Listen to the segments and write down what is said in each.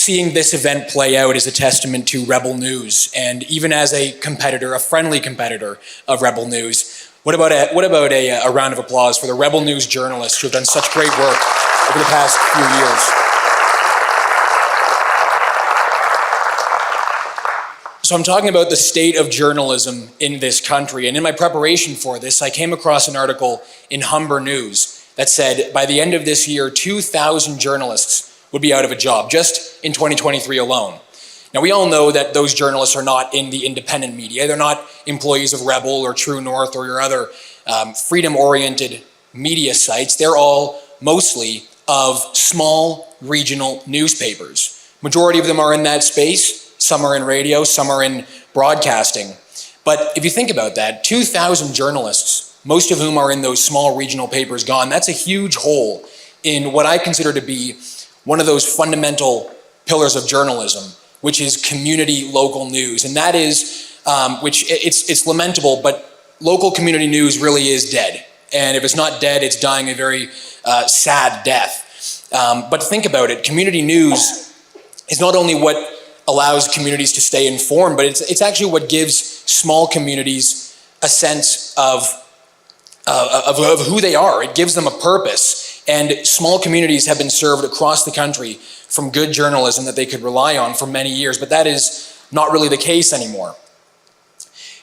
seeing this event play out is a testament to Rebel News, and even as a competitor, a friendly competitor of Rebel News, what about a round of applause for the Rebel News journalists who have done such great work over the past few years. So I'm talking about the state of journalism in this country, and in my preparation for this, I came across an article in Humber News that said by the end of this year, 2,000 journalists would be out of a job, just in 2023 alone. Now, we all know that those journalists are not in the independent media. They're not employees of Rebel or True North or your other freedom-oriented media sites. They're all mostly of small regional newspapers. Majority of them are in that space. Some are in radio, some are in broadcasting. But if you think about that, 2,000 journalists, most of whom are in those small regional papers gone, that's a huge hole in what I consider to be one of those fundamental pillars of journalism, which is community local news. And that is, it's lamentable, but local community news really is dead. And if it's not dead, it's dying a very sad death. But think about it, community news is not only what allows communities to stay informed, but it's actually what gives small communities a sense of who they are. It gives them a purpose. And small communities have been served across the country from good journalism that they could rely on for many years, but that is not really the case anymore.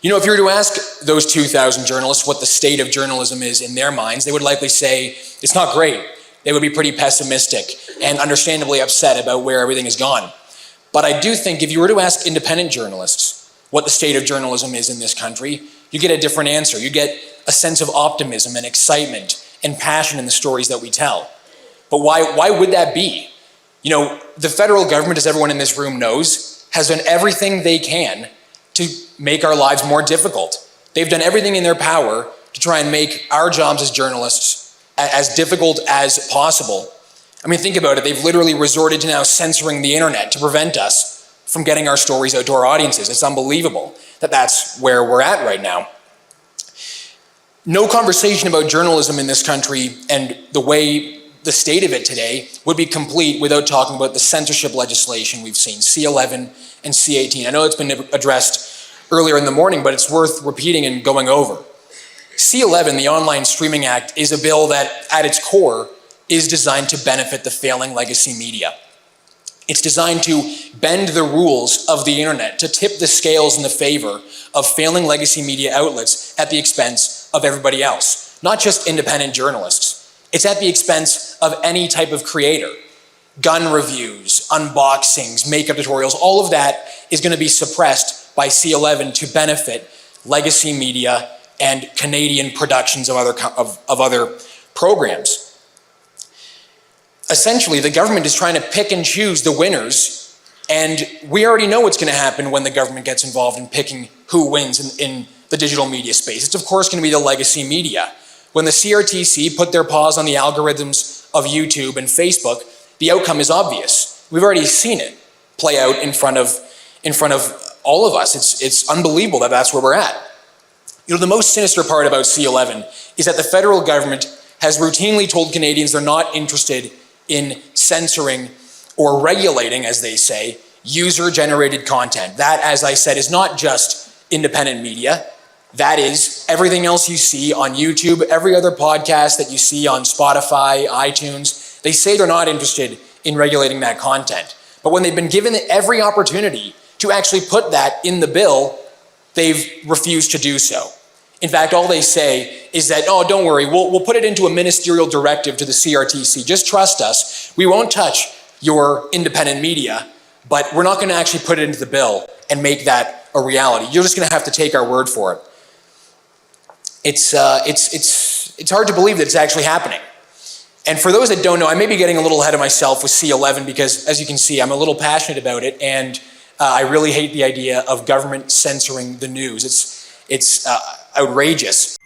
You know, if you were to ask those 2,000 journalists what the state of journalism is in their minds, they would likely say it's not great. They would be pretty pessimistic and understandably upset about where everything has gone. But I do think if you were to ask independent journalists what the state of journalism is in this country, you get a different answer. You get a sense of optimism and excitement and passion in the stories that we tell. But why would that be? You know, the federal government, as everyone in this room knows, has done everything they can to make our lives more difficult. They've done everything in their power to try and make our jobs as journalists as difficult as possible. I mean, think about it. They've literally resorted to now censoring the internet to prevent us from getting our stories out to our audiences. It's unbelievable that that's where we're at right now. No conversation about journalism in this country and the state of it today would be complete without talking about the censorship legislation we've seen, C11 and C18. I know it's been addressed earlier in the morning, but it's worth repeating and going over. C11, the Online Streaming Act, is a bill that at its core is designed to benefit the failing legacy media. It's designed to bend the rules of the internet, to tip the scales in the favor of failing legacy media outlets at the expense of everybody else, not just independent journalists. It's at the expense of any type of creator. Gun reviews, unboxings, makeup tutorials, all of that is going to be suppressed by C11 to benefit legacy media and Canadian productions of other programs. Essentially, the government is trying to pick and choose the winners, and we already know what's going to happen when the government gets involved in picking who wins in the digital media space. It's of course going to be the legacy media. When the CRTC put their paws on the algorithms of YouTube and Facebook, the outcome is obvious. We've already seen it play out in front of all of us. It's unbelievable that that's where we're at. You know, the most sinister part about C11 is that the federal government has routinely told Canadians they're not interested in censoring or regulating, as they say, user-generated content. That, as I said, is not just independent media. That is everything else you see on YouTube, every other podcast that you see on Spotify, iTunes. They say they're not interested in regulating that content. But when they've been given every opportunity to actually put that in the bill, they've refused to do so. In fact, all they say is that, oh, don't worry, we'll put it into a ministerial directive to the CRTC. Just trust us. We won't touch your independent media, but we're not going to actually put it into the bill and make that a reality. You're just going to have to take our word for it. It's hard to believe that it's actually happening. And for those that don't know, I may be getting a little ahead of myself with C11 because, as you can see, I'm a little passionate about it, and I really hate the idea of government censoring the news. It's outrageous.